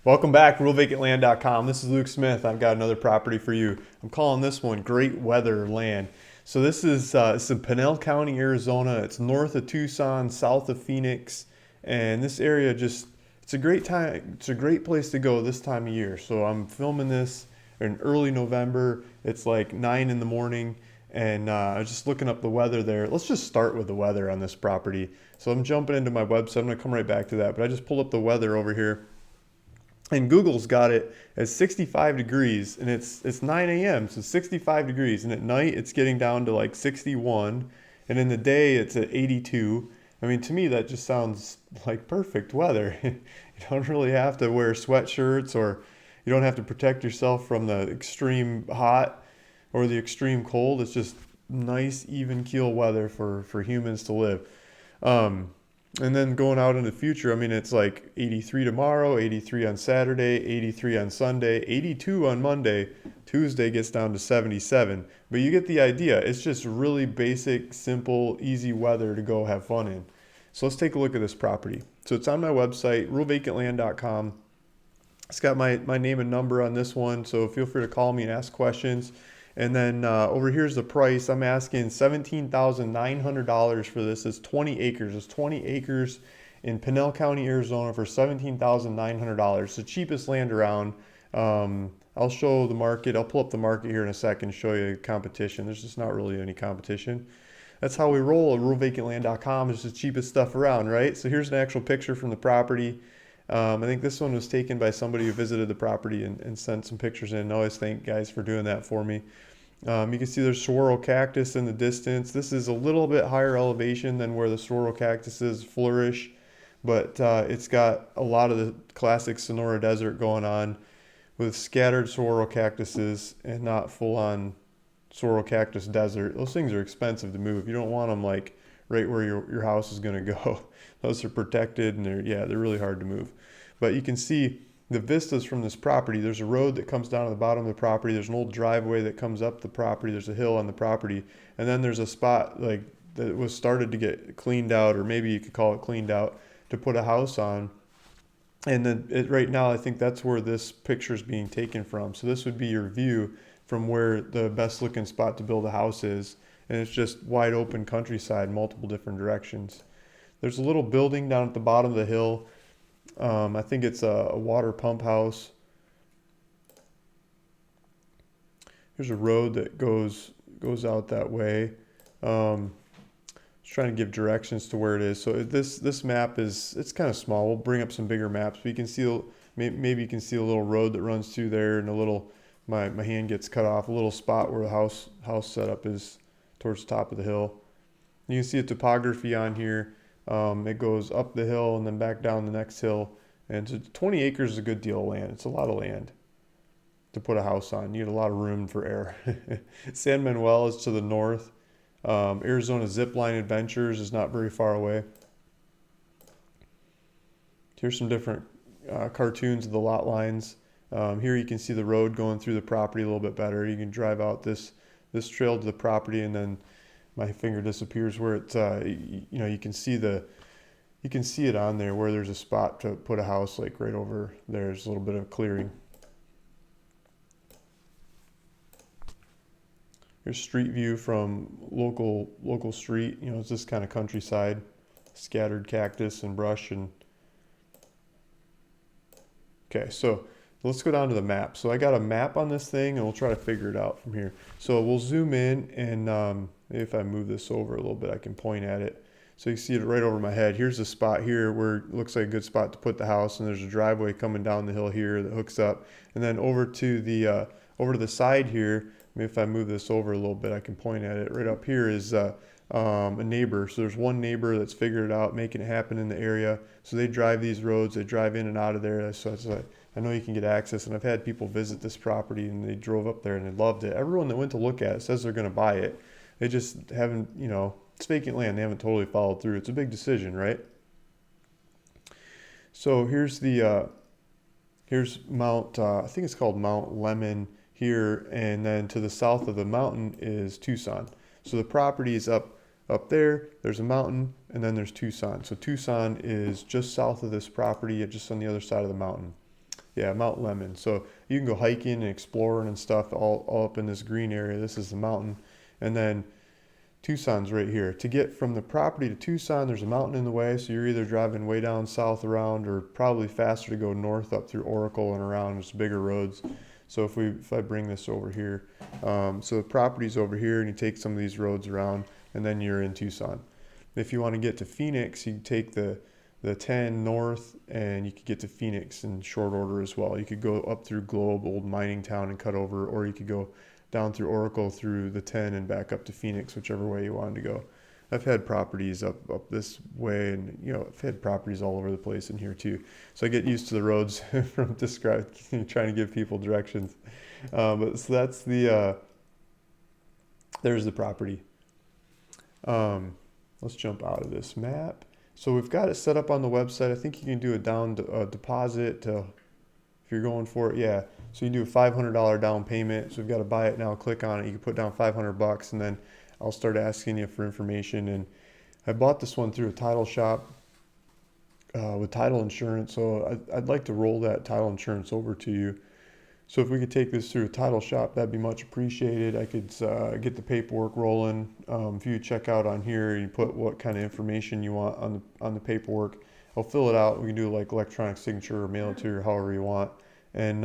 Welcome back, RealVacantLand.com. This is Luke Smith. I've got another property for you. I'm calling this one Great Weather Land. So this is in Pinal County, Arizona. It's north of Tucson, south of Phoenix, and this area it's a great time. It's a great place to go this time of year. So I'm filming this in early November. It's like 9 in the morning, and I was just looking up the weather there. Let's just start with the weather on this property. So I'm jumping into my website. I'm gonna come right back to that, but I just pulled up the weather over here. And Google's got it as 65 degrees, and it's 9 a.m. so 65 degrees, and at night it's getting down to like 61, and in the day it's at 82. I mean, to me that just sounds like perfect weather. You don't really have to wear sweatshirts, or you don't have to protect yourself from the extreme hot or the extreme cold. It's just nice, even keel weather for humans to live. Um, and then going out in the future, I mean, it's like 83 tomorrow, 83 on Saturday, 83 on Sunday, 82 on Monday. Tuesday gets down to 77. But you get the idea. It's just really basic, simple, easy weather to go have fun in. So let's take a look at this property. So it's on my website, realvacantland.com. It's got my name and number on this one, so feel free to call me and ask questions. And then over here's the price. I'm asking $17,900 for this. It's 20 acres. It's 20 acres in Pinal County, Arizona for $17,900. It's the cheapest land around. I'll show the market. I'll pull up the market here in a second, show you competition. There's just not really any competition. That's how we roll at realvacantland.com. It's the cheapest stuff around, right? So here's an actual picture from the property. I think this one was taken by somebody who visited the property and sent some pictures in. I always thank guys for doing that for me. You can see there's saguaro cactus in the distance. This is a little bit higher elevation than where the saguaro cactuses flourish, but it's got a lot of the classic Sonora Desert going on with scattered saguaro cactuses and not full-on saguaro cactus desert. Those things are expensive to move. You don't want them like right where your house is going to go. Those are protected, and they're really hard to move. But you can see the vistas from this property. There's a road that comes down to the bottom of the property. There's an old driveway that comes up the property. There's a hill on the property, and then there's a spot like that was started to get cleaned out, or maybe you could call it cleaned out, to put a house on. And then right now, I think that's where this picture is being taken from. So this would be your view from where the best looking spot to build a house is, and it's just wide open countryside, multiple different directions. There's a little building down at the bottom of the hill. I think it's a water pump house. Here's a road that goes out that way. Just trying to give directions to where it is. So this map it's kind of small. We'll bring up some bigger maps, but you can see maybe you can see a little road that runs through there, and a little my hand gets cut off. A little spot where the house setup is towards the top of the hill. You can see a topography on here. It goes up the hill and then back down the next hill. And so 20 acres is a good deal of land. It's a lot of land to put a house on. You need a lot of room for air. San Manuel is to the north. Arizona Zipline Adventures is not very far away. Here's some different cartoons of the lot lines. Here you can see the road going through the property a little bit better. You can drive out this trail to the property, and then my finger disappears where it's you can see it on there where there's a spot to put a house, like right over there. There's a little bit of clearing. Here's street view from local street. It's this kind of countryside, scattered cactus and brush. And okay, so let's go down to the map. So I got a map on this thing, and we'll try to figure it out from here. So we'll zoom in, and maybe if I move this over a little bit, I can point at it. So you see it right over my head. Here's the spot here where it looks like a good spot to put the house, and there's a driveway coming down the hill here that hooks up. And then over to the side here, maybe if I move this over a little bit, I can point at it. Right up here is a neighbor. So there's one neighbor that's figured it out, making it happen in the area. So they drive these roads, they drive in and out of there. So it's like, I know you can get access, and I've had people visit this property, and they drove up there and they loved it. Everyone that went to look at it says they're going to buy it. They just haven't, it's vacant land. They haven't totally followed through. It's a big decision, right? So here's here's Mount, I think it's called Mount Lemon here, and then to the south of the mountain is Tucson. So the property is up there. There's a mountain, and then there's Tucson. So Tucson is just south of this property, just on the other side of the mountain. Yeah, Mount Lemon. So you can go hiking and exploring and stuff all up in this green area. This is the mountain. And then Tucson's right here. To get from the property to Tucson, there's a mountain in the way, so you're either driving way down south around or probably faster to go north up through Oracle and around. There's bigger roads. So if I bring this over here, so the property's over here and you take some of these roads around and then you're in Tucson. If you want to get to Phoenix, you take the 10 north and you could get to Phoenix in short order as well. You could go up through Globe, old mining town, and cut over, or you could go down through Oracle through the 10 and back up to Phoenix, whichever way you wanted to go. I've had properties up this way, and I've had properties all over the place in here too. So I get used to the roads from trying to give people directions. But so that's there's the property. Let's jump out of this map. So we've got it set up on the website. I think you can do a deposit if you're going for it. Yeah. So you do a $500 down payment. So we've got to buy it now. Click on it. You can put down $500 and then I'll start asking you for information. And I bought this one through a title shop with title insurance. So I'd like to roll that title insurance over to you. So if we could take this through a title shop, that'd be much appreciated. I could get the paperwork rolling. If you check out on here, you put what kind of information you want on the paperwork. I'll fill it out. We can do like electronic signature or mail it to you, however you want. And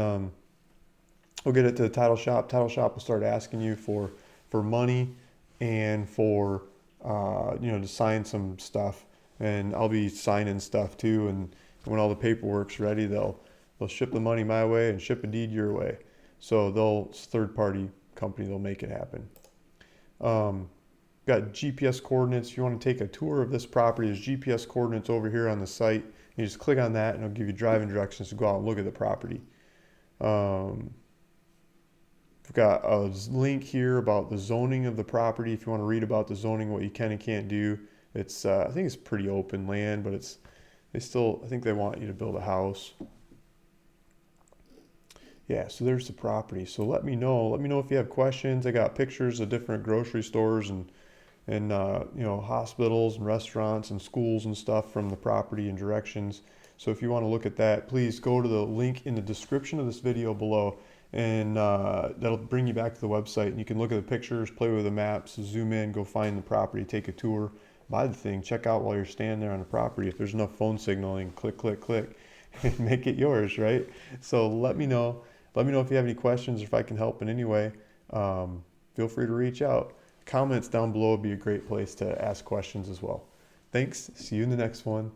we'll get it to the title shop. Title shop will start asking you for money and for to sign some stuff. And I'll be signing stuff too. And when all the paperwork's ready, they'll ship the money my way and ship a deed your way. So it's a third-party company, they'll make it happen. Got GPS coordinates. If you want to take a tour of this property, there's GPS coordinates over here on the site. You just click on that and it'll give you driving directions to go out and look at the property. We've got a link here about the zoning of the property. If you want to read about the zoning, what you can and can't do. It's I think it's pretty open land, but I think they want you to build a house. Yeah, so there's the property. So let me know if you have questions. I got pictures of different grocery stores and hospitals and restaurants and schools and stuff from the property and directions. So if you want to look at that, please go to the link in the description of this video below, and that'll bring you back to the website, and you can look at the pictures, play with the maps, zoom in, go find the property, take a tour, buy the thing, check out while you're standing there on the property. If there's enough phone signaling, click, click, click, and make it yours, right? So let me know. Let me know if you have any questions or if I can help in any way. Feel free to reach out. Comments down below would be a great place to ask questions as well. Thanks. See you in the next one.